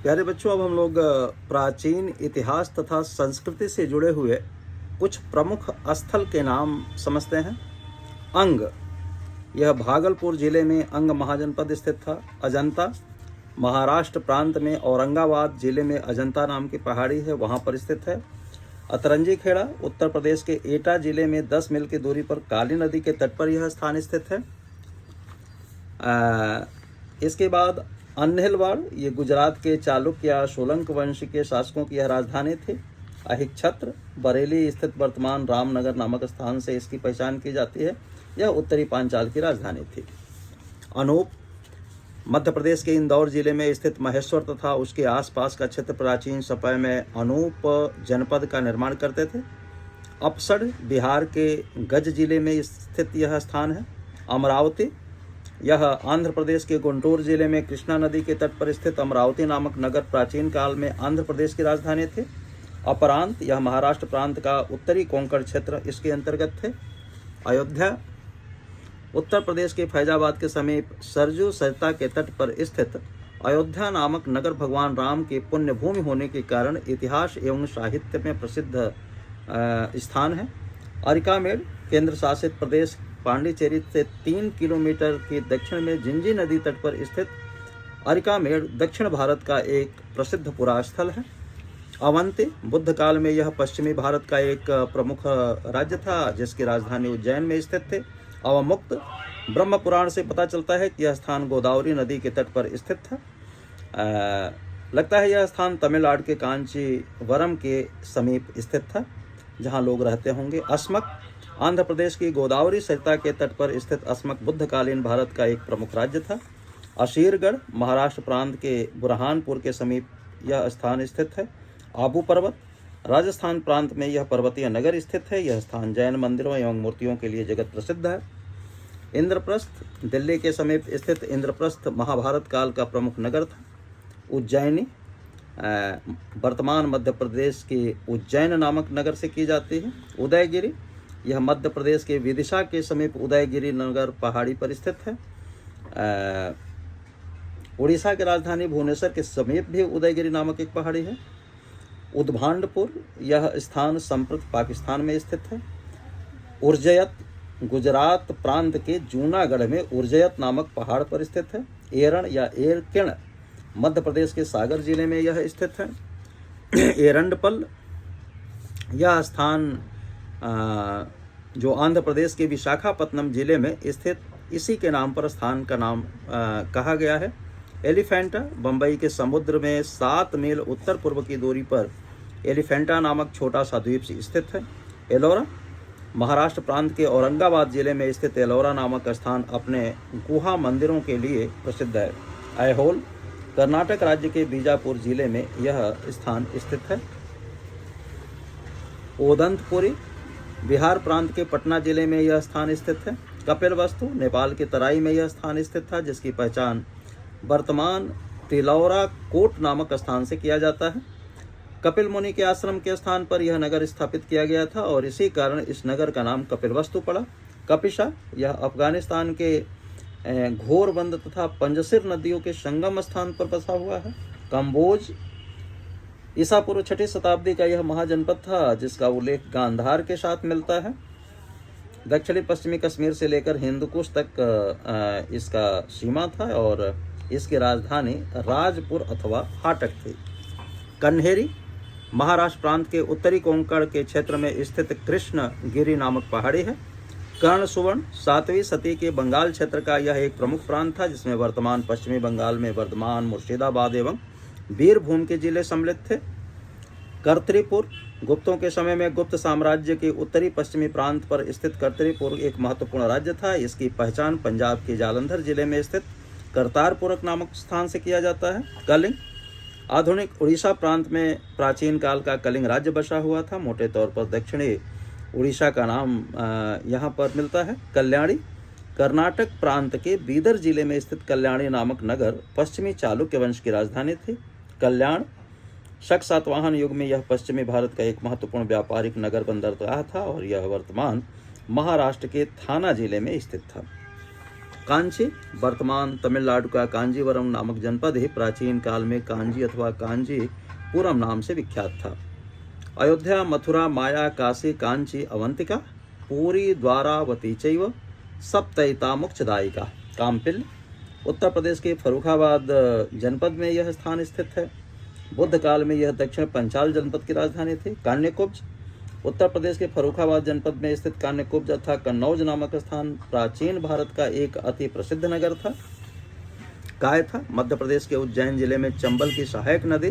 प्यारे बच्चों, अब हम लोग प्राचीन इतिहास तथा संस्कृति से जुड़े हुए कुछ प्रमुख स्थल के नाम समझते हैं। अंग, यह भागलपुर जिले में अंग महाजनपद स्थित था। अजंता, महाराष्ट्र प्रांत में औरंगाबाद जिले में अजंता नाम की पहाड़ी है, वहाँ पर स्थित है। अतरंजी खेड़ा, उत्तर प्रदेश के एटा जिले में 10 मील की दूरी पर काली नदी के तट पर यह स्थान स्थित है। इसके बाद अन्हिलवाड़, ये गुजरात के चालुक्य या सोलंक वंश के शासकों की यह राजधानी थी। अहिच्छत्र, बरेली स्थित वर्तमान रामनगर नामक स्थान से इसकी पहचान की जाती है। यह उत्तरी पांचाल की राजधानी थी। अनूप, मध्य प्रदेश के इंदौर जिले में स्थित महेश्वर तथा उसके आसपास का क्षेत्र प्राचीन समय में अनूप जनपद का निर्माण करते थे। अपसड़, बिहार के गज जिले में स्थित यह स्थान है। अमरावती, यह आंध्र प्रदेश के गुंटूर जिले में कृष्णा नदी के तट पर स्थित अमरावती नामक नगर प्राचीन काल में आंध्र प्रदेश की राजधानी थे। अपरांत, यह महाराष्ट्र प्रांत का उत्तरी कोंकण क्षेत्र इसके अंतर्गत थे। अयोध्या, उत्तर प्रदेश के फैजाबाद के समीप सरजू सरिता के तट पर स्थित अयोध्या नामक नगर भगवान राम की पुण्य भूमि होने के कारण इतिहास एवं साहित्य में प्रसिद्ध स्थान है। अरिकामेड़, केंद्र शासित प्रदेश पांडिचेरी से 3 किलोमीटर के दक्षिण में जिंजी नदी तट पर स्थित अरिकामेड़ दक्षिण भारत का एक प्रसिद्ध पुरास्थल है। अवंती, बुद्ध काल में यह पश्चिमी भारत का एक प्रमुख राज्य था जिसकी राजधानी उज्जैन में स्थित थे। अवमुक्त, ब्रह्म पुराण से पता चलता है कि यह स्थान गोदावरी नदी के तट पर स्थित था। लगता है यह स्थान तमिलनाडु के कांचीवरम के समीप स्थित था जहाँ लोग रहते होंगे। अस्मक, आंध्र प्रदेश की गोदावरी सरिता के तट पर स्थित अस्मक बुद्धकालीन भारत का एक प्रमुख राज्य था। अशीरगढ़, महाराष्ट्र प्रांत के बुरहानपुर के समीप यह स्थान स्थित है। आबू पर्वत, राजस्थान प्रांत में यह पर्वतीय नगर स्थित है। यह स्थान जैन मंदिरों एवं मूर्तियों के लिए जगत प्रसिद्ध है। इंद्रप्रस्थ, दिल्ली के समीप स्थित इंद्रप्रस्थ महाभारत काल का प्रमुख नगर था। उज्जैनी, वर्तमान मध्य प्रदेश के उज्जैन नामक नगर से की जाती है। उदयगिरी, यह मध्य प्रदेश के विदिशा के समीप उदयगिरी नगर पहाड़ी पर स्थित है। उड़ीसा की राजधानी भुवनेश्वर के समीप भी उदयगिरी नामक एक पहाड़ी है। उद्भांडपुर, यह स्थान संप्रति पाकिस्तान में स्थित है। उर्जयत, गुजरात प्रांत के जूनागढ़ में उर्जयत नामक पहाड़ पर स्थित है। एरण या एरकिण, मध्य प्रदेश के सागर जिले में यह स्थित है। एरंडपल, यह स्थान जो आंध्र प्रदेश के विशाखापत्तनम जिले में स्थित इसी के नाम पर स्थान का नाम कहा गया है। एलिफेंटा, बंबई के समुद्र में 7 मील उत्तर पूर्व की दूरी पर एलिफेंटा नामक छोटा सा द्वीप स्थित है। एलोरा, महाराष्ट्र प्रांत के औरंगाबाद जिले में स्थित एलोरा नामक स्थान अपने गुहा मंदिरों के लिए प्रसिद्ध है। ऐहोल, कर्नाटक राज्य के बीजापुर जिले में यह स्थान स्थित है। ओदंतपुरी, बिहार प्रांत के पटना जिले में यह स्थान स्थित है। कपिलवस्तु, नेपाल के तराई में यह स्थान स्थित था जिसकी पहचान वर्तमान तिलौरा कोट नामक स्थान से किया जाता है। कपिल मुनि के आश्रम के स्थान पर यह नगर स्थापित किया गया था और इसी कारण इस नगर का नाम कपिलवस्तु पड़ा। कपिशा, यह अफगानिस्तान के घोरबंद तथा पंजसिर नदियों के संगम स्थान पर बसा हुआ है। कंबोज, ईसा पूर्व 6वीं शताब्दी का यह महाजनपद था जिसका उल्लेख गांधार के साथ मिलता है। दक्षिणी पश्चिमी कश्मीर से लेकर हिंदकुश तक इसका सीमा था और इसकी राजधानी राजपुर अथवा हाटक थी। कन्हेरी, महाराष्ट्र प्रांत के उत्तरी कोंकण के क्षेत्र में स्थित कृष्णगिरी नामक पहाड़ी है। कर्णसुवर्ण, 7वीं सदी के बंगाल क्षेत्र का यह एक प्रमुख प्रांत था जिसमें वर्तमान पश्चिमी बंगाल में वर्धमान, मुर्शिदाबाद एवं बीरभूम के जिले सम्मिलित थे। कर्तरीपुर, गुप्तों के समय में गुप्त साम्राज्य के उत्तरी पश्चिमी प्रांत पर स्थित कर्तरीपुर एक महत्वपूर्ण राज्य था। इसकी पहचान पंजाब के जालंधर जिले में स्थित करतारपुरक नामक स्थान से किया जाता है। कलिंग, आधुनिक उड़ीसा प्रांत में प्राचीन काल का कलिंग राज्य बसा हुआ था। मोटे तौर पर दक्षिणी उड़ीसा का नाम यहाँ पर मिलता है। कल्याणी, कर्नाटक प्रांत के बीदर जिले में स्थित कल्याणी नामक नगर पश्चिमी चालुक्य वंश की राजधानी थी। कल्याण, शक सातवाहन युग में यह पश्चिमी भारत का एक महत्वपूर्ण व्यापारिक नगर बंदरगाह था और यह वर्तमान महाराष्ट्र के थाना जिले में स्थित था। कांची वर्तमान तमिलनाडु का कांजीवरम नामक जनपद ही प्राचीन काल में कांजी अथवा कांजीपुरम नाम से विख्यात था। अयोध्या, मथुरा, माया, काशी, कांची, अवंतिका, पूरी, द्वारावती चैव सप्तैता मोक्षदायिका। कामपिल उत्तर प्रदेश के फर्रुखाबाद जनपद में यह स्थान स्थित है। बुद्ध काल में यह दक्षिण पंचाल जनपद की राजधानी थी। कान्यकुब्ज उत्तर प्रदेश के फर्रुखाबाद जनपद में स्थित कान्यकुब्ज अथवा कन्नौज नामक स्थान प्राचीन भारत का एक अति प्रसिद्ध नगर था। काय था मध्य प्रदेश के उज्जैन जिले में चंबल की सहायक नदी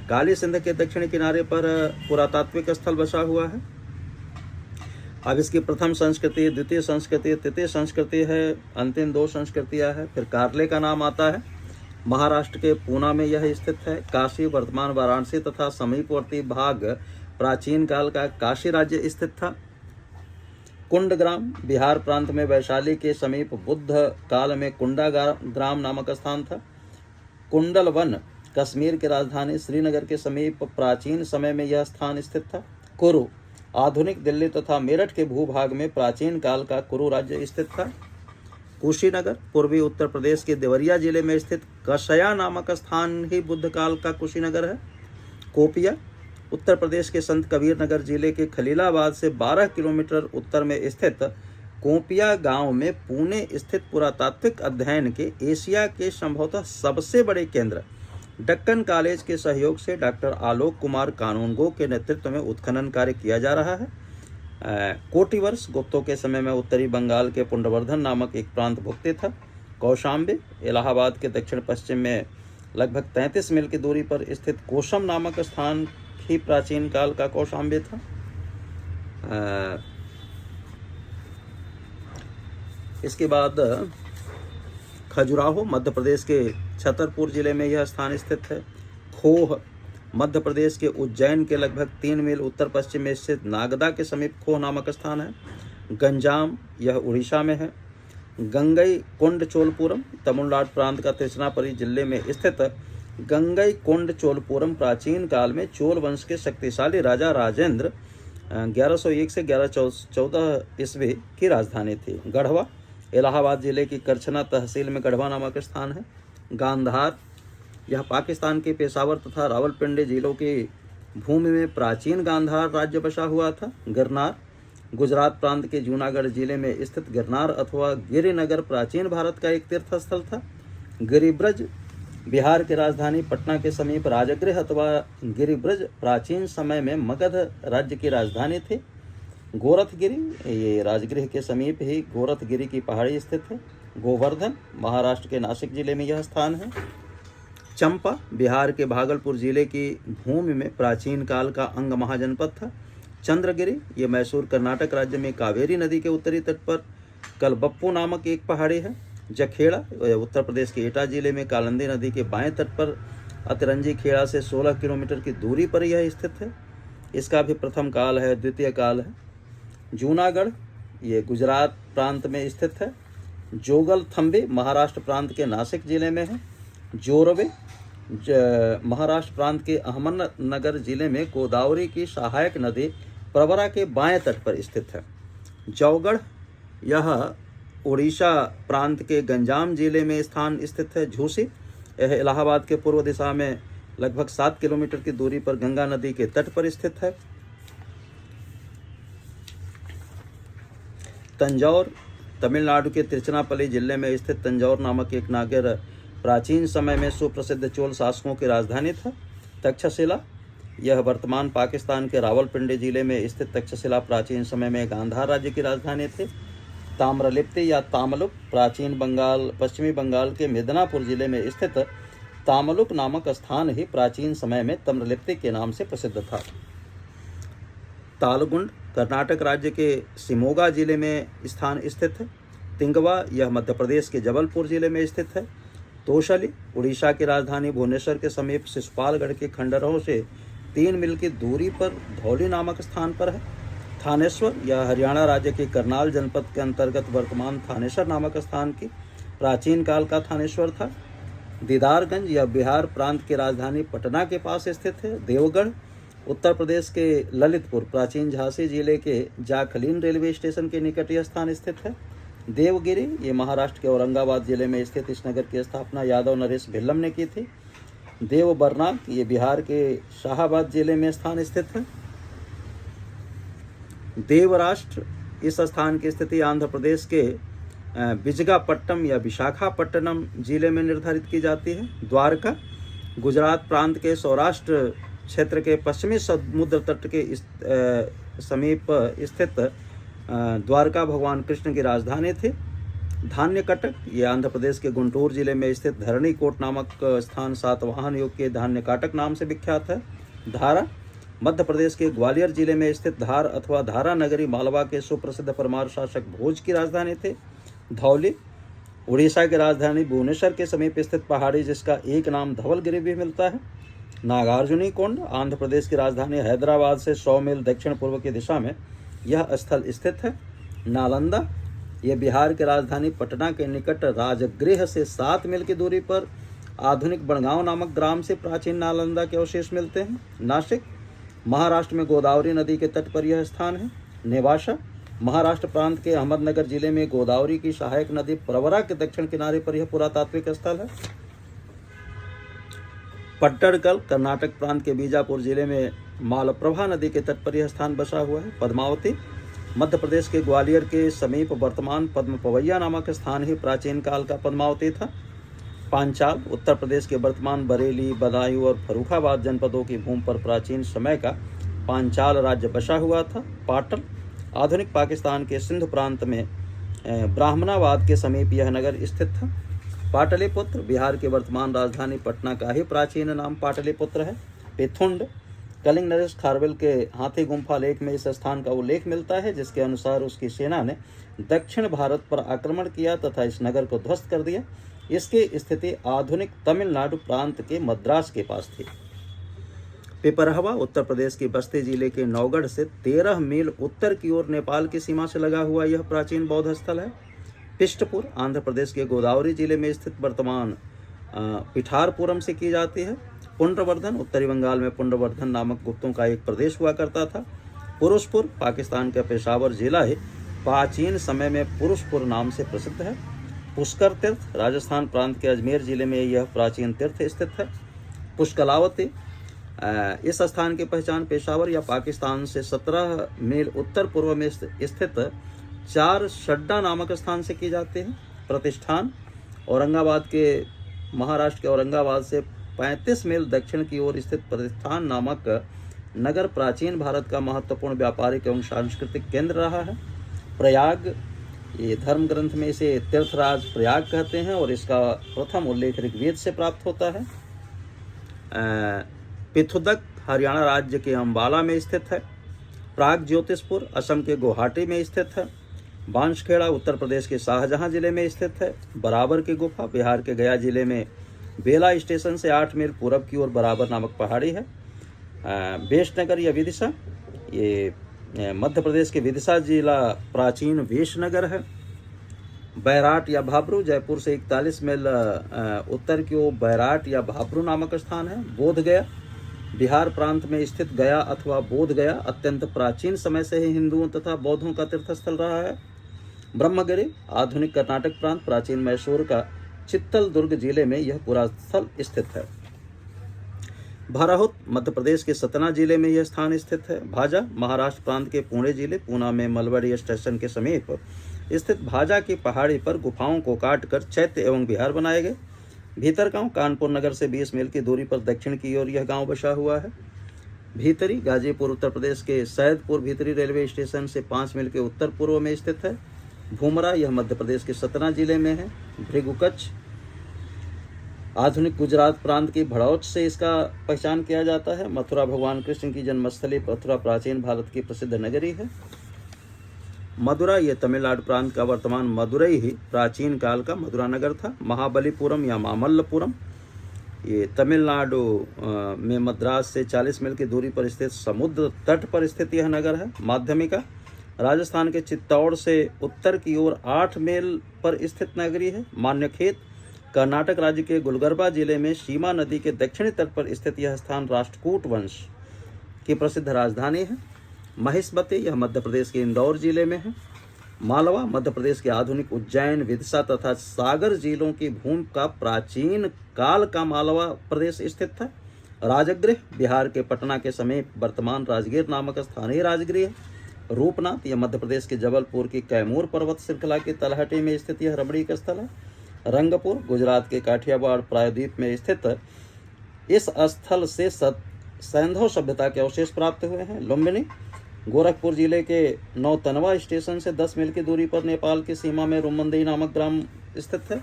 काली सिंध के दक्षिणी किनारे पर पुरातात्विक स्थल बसा हुआ है। अब इसकी प्रथम संस्कृति, द्वितीय संस्कृति, तृतीय संस्कृति है, अंतिम 2 संस्कृतियां हैं। फिर कार्ले का नाम आता है। महाराष्ट्र के पूना में यह स्थित है। काशी वर्तमान वाराणसी तथा समीपवर्ती भाग प्राचीन काल का काशी राज्य स्थित था। कुंडग्राम बिहार प्रांत में वैशाली के समीप बुद्ध काल में कुंडा ग्राम नामक स्थान था। कुंडलवन कश्मीर की राजधानी श्रीनगर के समीप प्राचीन समय में यह स्थान स्थित था। कुरु आधुनिक दिल्ली तथा मेरठ के भूभाग में प्राचीन काल का कुरु राज्य स्थित था। कुशीनगर पूर्वी उत्तर प्रदेश के देवरिया जिले में स्थित कशया नामक स्थान ही बुद्ध काल का कुशीनगर है। कोपिया उत्तर प्रदेश के संत कबीर नगर जिले के खलीलाबाद से 12 किलोमीटर उत्तर में स्थित कोपिया गांव में पुणे स्थित पुरातात्विक अध्ययन के एशिया के संभवतः सबसे बड़े केंद्र दक्कन कॉलेज के सहयोग से डॉक्टर आलोक कुमार कानूनगो के नेतृत्व में उत्खनन कार्य किया जा रहा है। कोटि वर्ष गुप्तों के समय में उत्तरी बंगाल के पुंडवर्धन नामक एक प्रांत भुगते था। कौशाम्बी इलाहाबाद के दक्षिण पश्चिम में लगभग 33 मील की दूरी पर स्थित कोशम नामक स्थान ही प्राचीन काल का कौशाम्बी था। इसके बाद खजुराहो मध्य प्रदेश के छतरपुर जिले में यह स्थान स्थित है। खोह मध्य प्रदेश के उज्जैन के लगभग 3 मील उत्तर पश्चिम में स्थित नागदा के समीप खोह नामक स्थान है। गंजाम यह उड़ीसा में है। गंगई कोंड चोलपुरम तमिलनाडु प्रांत का तिरुचिरापल्ली जिले में स्थित गंगई कोंड चोलपुरम प्राचीन काल में चोल वंश के शक्तिशाली राजा राजेंद्र 1101 से 1114 ईस्वी की राजधानी थी। गढ़वा इलाहाबाद जिले की करछना तहसील में गढ़वा नामक स्थान है। गांधार यह पाकिस्तान के पेशावर तथा रावलपिंडी जिलों की भूमि में प्राचीन गांधार राज्य बसा हुआ था। गिरनार गुजरात प्रांत के जूनागढ़ जिले में स्थित गिरनार अथवा गिरिनगर प्राचीन भारत का एक तीर्थ स्थल था। गिरिब्रज बिहार की राजधानी पटना के समीप राजगृह अथवा गिरिब्रज प्राचीन समय में मगध राज्य की राजधानी थी। गोरखगिरी ये राजगृह के समीप ही गोरखगिरी की पहाड़ी स्थित है। गोवर्धन महाराष्ट्र के नासिक जिले में यह स्थान है। चंपा बिहार के भागलपुर जिले की भूमि में प्राचीन काल का अंग महाजनपद था। चंद्रगिरी ये मैसूर कर्नाटक राज्य में कावेरी नदी के उत्तरी तट पर कलबप्पू नामक एक पहाड़ी है। जखेड़ा उत्तर प्रदेश के एटा जिले में कालिंदी नदी के बाएं तट पर अतरंजी खेड़ा से 16 किलोमीटर की दूरी पर यह स्थित है। इसका भी प्रथम काल है, द्वितीय काल है। जूनागढ़ ये गुजरात प्रांत में स्थित है। जोगलथम्बे महाराष्ट्र प्रांत के नासिक जिले में है। जोरवे महाराष्ट्र प्रांत के अहमदनगर जिले में गोदावरी की सहायक नदी प्रवरा के बाएं तट पर स्थित है। जौगढ़ यह उड़ीसा प्रांत के गंजाम जिले में स्थान स्थित है। झूसी यह इलाहाबाद के पूर्व दिशा में लगभग 7 किलोमीटर की दूरी पर गंगा नदी के तट पर स्थित है। तंजौर तमिलनाडु के तिरुचिरापल्ली जिले में स्थित तंजौर नामक एक नागर प्राचीन समय में सुप्रसिद्ध चोल शासकों की राजधानी था। तक्षशिला यह वर्तमान पाकिस्तान के रावलपिंडी जिले में स्थित तक्षशिला प्राचीन समय में गांधार राज्य की राजधानी थी। ताम्रलिप्ति या तामलुक प्राचीन बंगाल पश्चिमी बंगाल के मिदनापुर जिले में स्थित तामलुक नामक स्थान ही प्राचीन समय में ताम्रलिप्ति के नाम से प्रसिद्ध था। तालगुंड कर्नाटक राज्य के शिमोगा जिले में स्थान स्थित है। तिंगवा यह मध्य प्रदेश के जबलपुर जिले में स्थित है। तोशली उड़ीसा की राजधानी भुवनेश्वर के समीप शिशुपालगढ़ के खंडरों से 3 मील की दूरी पर धौली नामक स्थान पर है। थानेश्वर यह हरियाणा राज्य के करनाल जनपद के अंतर्गत वर्तमान थानेश्वर नामक स्थान की प्राचीन काल का थानेश्वर था। दीदारगंज यह बिहार प्रांत की राजधानी पटना के पास स्थित है। देवगढ़ उत्तर प्रदेश के ललितपुर प्राचीन झांसी जिले के जाखलीन रेलवे स्टेशन के निकट यह स्थान स्थित है। देवगिरी ये महाराष्ट्र के औरंगाबाद जिले में स्थित इस नगर की स्थापना यादव नरेश भिल्लम ने की थी। देवबरनाक ये बिहार के शाहाबाद जिले में स्थान स्थित है। देवराष्ट्र इस स्थान की स्थिति आंध्र प्रदेश के विजयपट्टनम या विशाखापट्टनम जिले में निर्धारित की जाती है। द्वारका गुजरात प्रांत के सौराष्ट्र क्षेत्र के पश्चिमी समुद्र तट के समीप स्थित द्वारका भगवान कृष्ण की राजधानी थी। धान्यकटक ये आंध्र प्रदेश के गुंटूर जिले में स्थित धरणीकोट नामक स्थान सातवाहन युग के धान्यकाटक नाम से विख्यात है। धारा मध्य प्रदेश के ग्वालियर जिले में स्थित धार अथवा धारा नगरी मालवा के सुप्रसिद्ध परमार शासक भोज की राजधानी थे। धौली उड़ीसा की राजधानी भुवनेश्वर के समीप स्थित पहाड़ी जिसका एक नाम धवलगिरी भी मिलता है। नागार्जुनी कुंड आंध्र प्रदेश की राजधानी हैदराबाद से 100 मील दक्षिण पूर्व की दिशा में यह स्थल स्थित है। नालंदा ये बिहार की राजधानी पटना के निकट राजगृह से 7 मील की दूरी पर आधुनिक बनगांव नामक ग्राम से प्राचीन नालंदा के अवशेष मिलते हैं। नासिक महाराष्ट्र में गोदावरी नदी के तट पर यह स्थान है। नेवासा महाराष्ट्र प्रांत के अहमदनगर जिले में गोदावरी की सहायक नदी प्रवरा के दक्षिण किनारे पर यह पुरातात्विक स्थल है। पट्टड़कल कर्नाटक प्रांत के बीजापुर जिले में मालप्रभा नदी के तट पर यह स्थान बसा हुआ है। पद्मावती मध्य प्रदेश के ग्वालियर के समीप वर्तमान पद्मपवैया नामक स्थान ही प्राचीन काल का पद्मावती था। पांचाल उत्तर प्रदेश के वर्तमान बरेली, बदायूं और फर्रुखाबाद जनपदों की भूमि पर प्राचीन समय का पांचाल राज्य बसा हुआ था। पाटल आधुनिक पाकिस्तान के सिंध प्रांत में ब्राह्मणाबाद के समीप यह नगर स्थित था। पाटलिपुत्र बिहार के वर्तमान राजधानी पटना का ही प्राचीन नाम पाटलिपुत्र है। पिथुंड कलिंग नरेश खारवेल के हाथी गुम्फा लेख में इस स्थान का उल्लेख मिलता है, जिसके अनुसार उसकी सेना ने दक्षिण भारत पर आक्रमण किया तथा इस नगर को ध्वस्त कर दिया। इसकी स्थिति आधुनिक तमिलनाडु प्रांत के मद्रास के पास थी। पिपरहवा उत्तर प्रदेश के बस्ती जिले के नौगढ़ से 13 मील उत्तर की ओर नेपाल की सीमा से लगा हुआ यह प्राचीन बौद्ध स्थल है। पिष्टपुर आंध्र प्रदेश के गोदावरी जिले में स्थित वर्तमान पिठारपुरम से की जाती है। पुंड्रवर्धन उत्तरी बंगाल में पुंड्रवर्धन नामक गुप्तों का एक प्रदेश हुआ करता था। पुरुषपुर पाकिस्तान का पेशावर जिला है, प्राचीन समय में पुरुषपुर नाम से प्रसिद्ध है। पुष्कर तीर्थ राजस्थान प्रांत के अजमेर जिले में यह प्राचीन तीर्थ स्थित है। पुष्कलावती इस स्थान की पहचान पेशावर या पाकिस्तान से 17 मील उत्तर पूर्व में स्थित 4 शड्डा नामक स्थान से की जाती है। प्रतिष्ठान औरंगाबाद के महाराष्ट्र के औरंगाबाद से 35 मील दक्षिण की ओर स्थित प्रतिष्ठान नामक नगर प्राचीन भारत का महत्वपूर्ण व्यापारिक एवं सांस्कृतिक केंद्र रहा है। प्रयाग ये धर्म ग्रंथ में इसे तीर्थराज प्रयाग कहते हैं और इसका प्रथम उल्लेख ऋग्वेद से प्राप्त होता है। पिथुदक हरियाणा राज्य के अंबाला में स्थित है। प्राग ज्योतिषपुर असम के गुवाहाटी में स्थित है। बांसखेड़ा उत्तर प्रदेश के शाहजहां जिले में स्थित है। बराबर की गुफा बिहार के गया जिले में बेला स्टेशन से 8 मील पूरब की ओर बराबर नामक पहाड़ी है। वेशनगर या विदिशा ये मध्य प्रदेश के विदिशा जिला प्राचीन वेशनगर है। बैराट या भाबरू जयपुर से 41 मील उत्तर की ओर बैराट या भाबरू नामक स्थान है। बोध गया बिहार प्रांत में स्थित गया अथवा बोध गया अत्यंत प्राचीन समय से ही हिंदुओं तथा बौद्धों का तीर्थस्थल रहा है। ब्रह्मगिरी आधुनिक कर्नाटक प्रांत प्राचीन मैसूर का चित्तल दुर्ग जिले में यह पूरा स्थल स्थित है। भाराहुत मध्य प्रदेश के सतना जिले में यह स्थान स्थित है। भाजा महाराष्ट्र प्रांत के पुणे जिले पूना में मलवड़ी स्टेशन के समीप स्थित भाजा की पहाड़ी पर गुफाओं को काटकर चैत्य एवं विहार बनाए गए। भीतरगांव कानपुर नगर से 20 मील की दूरी पर दक्षिण की ओर यह गांव बसा हुआ है। भीतरी गाजीपुर उत्तर प्रदेश के सैदपुर भीतरी रेलवे स्टेशन से 5 मील के उत्तर पूर्व में स्थित है। भूमरा यह मध्य प्रदेश के सतना जिले में है। भृगुकच्छ आधुनिक गुजरात प्रांत की भड़ौत से इसका पहचान किया जाता है। मथुरा भगवान कृष्ण की जन्मस्थली मथुरा प्राचीन भारत की प्रसिद्ध नगरी है। मदुरा ये तमिलनाडु प्रांत का वर्तमान मदुरई ही प्राचीन काल का मदुरा नगर था। महाबलीपुरम या मामल्लपुरम ये तमिलनाडु में मद्रास से 40 मील की दूरी पर स्थित समुद्र तट पर स्थित यह नगर है। माध्यमिका राजस्थान के चित्तौड़ से उत्तर की ओर 8 मील पर स्थित नगरी है। मान्यखेत कर्नाटक राज्य के गुलबर्गा जिले में सीमा नदी के दक्षिणी तट पर स्थित यह स्थान राष्ट्रकूट वंश की प्रसिद्ध राजधानी है। महिष्मती यह मध्य प्रदेश के इंदौर जिले में है। मालवा मध्य प्रदेश के आधुनिक उज्जैन, विदिशा तथा सागर जिलों की भूमि का प्राचीन काल का मालवा प्रदेश स्थित था। राजगृह बिहार के पटना के समीप वर्तमान राजगीर नामक स्थानीय राजगृह है। रूपनाथ यह मध्य प्रदेश के जबलपुर की कैमूर पर्वत श्रृंखला की तलहटी में स्थित यह रमणीक स्थल है। रंगपुर गुजरात के काठियावाड़ प्रायद्वीप में स्थित इस स्थल से सैंधव सभ्यता के अवशेष प्राप्त हुए हैं। लुम्बिनी गोरखपुर जिले के नौतनवा स्टेशन से 10 मील की दूरी पर नेपाल की सीमा में रुमंदेई नामक ग्राम स्थित है।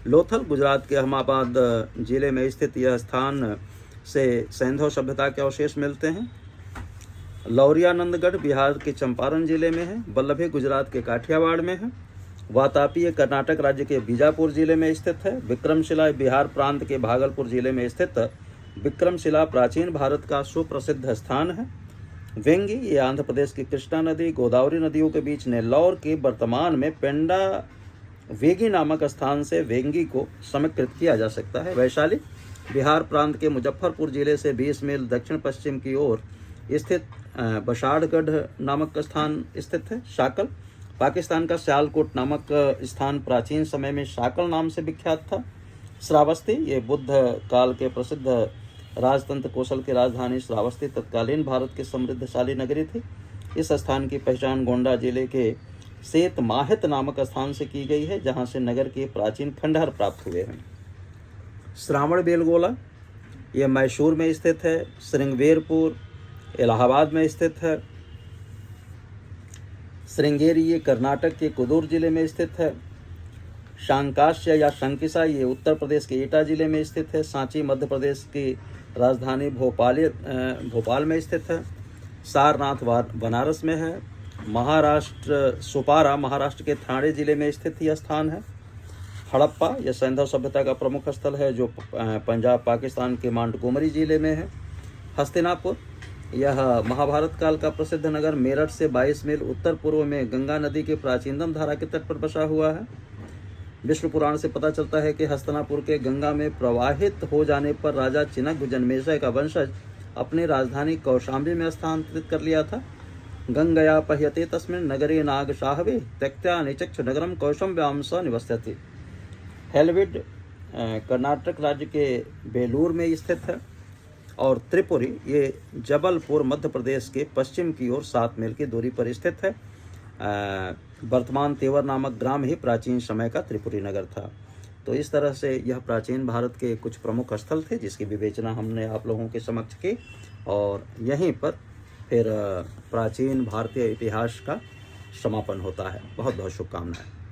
लोथल गुजरात के अहमदाबाद जिले में स्थित यह स्थान से सैंधव सभ्यता के अवशेष मिलते हैं। लौरियानंदगढ़ बिहार के चंपारण जिले में है। वल्लभी गुजरात के काठियावाड़ में है। वातापी कर्नाटक राज्य के बीजापुर जिले में स्थित है। विक्रमशिला बिहार प्रांत के भागलपुर जिले में स्थित विक्रमशिला प्राचीन भारत का सुप्रसिद्ध स्थान है। वेंगी ये आंध्र प्रदेश की कृष्णा नदी गोदावरी नदियों के बीच नेल्लौर के वर्तमान में पेंडा वेगी नामक स्थान से वेंगी को समीकृत किया जा सकता है। वैशाली बिहार प्रांत के मुजफ्फरपुर जिले से 20 मील दक्षिण पश्चिम की ओर स्थित बशाड़गढ़ नामक स्थान स्थित है। शाकल पाकिस्तान का सियालकोट नामक स्थान प्राचीन समय में शाकल नाम से विख्यात था। श्रावस्ती ये बुद्ध काल के प्रसिद्ध राजतंत्र कौशल की राजधानी श्रावस्ती तत्कालीन भारत की समृद्धशाली नगरी थी। इस स्थान की पहचान गोंडा जिले के सेत माहित नामक स्थान से की गई है, जहां से नगर के प्राचीन खंडहर प्राप्त हुए हैं। श्रावण बेलगोला ये मैसूर में स्थित है। श्रृंगवेरपुर इलाहाबाद में स्थित है। श्रृंगेरी ये कर्नाटक के कुदूर जिले में स्थित है। शांकाश्य या शंकिसा ये उत्तर प्रदेश के एटा जिले में स्थित है। सांची मध्य प्रदेश की राजधानी भोपाल में स्थित है। सारनाथ बनारस में है। महाराष्ट्र सुपारा महाराष्ट्र के ठाणे जिले में स्थित यह स्थान है। हड़प्पा यह सैंधव सभ्यता का प्रमुख स्थल है जो पंजाब पाकिस्तान के मांटगोमरी जिले में है। हस्तिनापुर यह महाभारत काल का प्रसिद्ध नगर मेरठ से 22 मील उत्तर पूर्व में गंगा नदी के प्राचीनतम धारा के तट पर बसा हुआ है। विष्णु पुराण से पता चलता है कि हस्तिनापुर के गंगा में प्रवाहित हो जाने पर राजा चिनक जन्मेजय का वंशज अपनी राजधानी कौशाम्बी में स्थानांतरित कर लिया था। गंगया पह्यते तस्मिन् नगरे नागशाहवे त्यक्त्या निचक्ष नगरम कौशम्ब्यां स निवसति। हेलविड कर्नाटक राज्य के बेलूर में स्थित है। और त्रिपुरी ये जबलपुर मध्य प्रदेश के पश्चिम की ओर 7 मील की दूरी पर स्थित है। वर्तमान तेवर नामक ग्राम ही प्राचीन समय का त्रिपुरी नगर था। तो इस तरह से यह प्राचीन भारत के कुछ प्रमुख स्थल थे जिसकी विवेचना हमने आप लोगों के समक्ष की, और यहीं पर फिर प्राचीन भारतीय इतिहास का समापन होता है। बहुत बहुत शुभकामनाएं।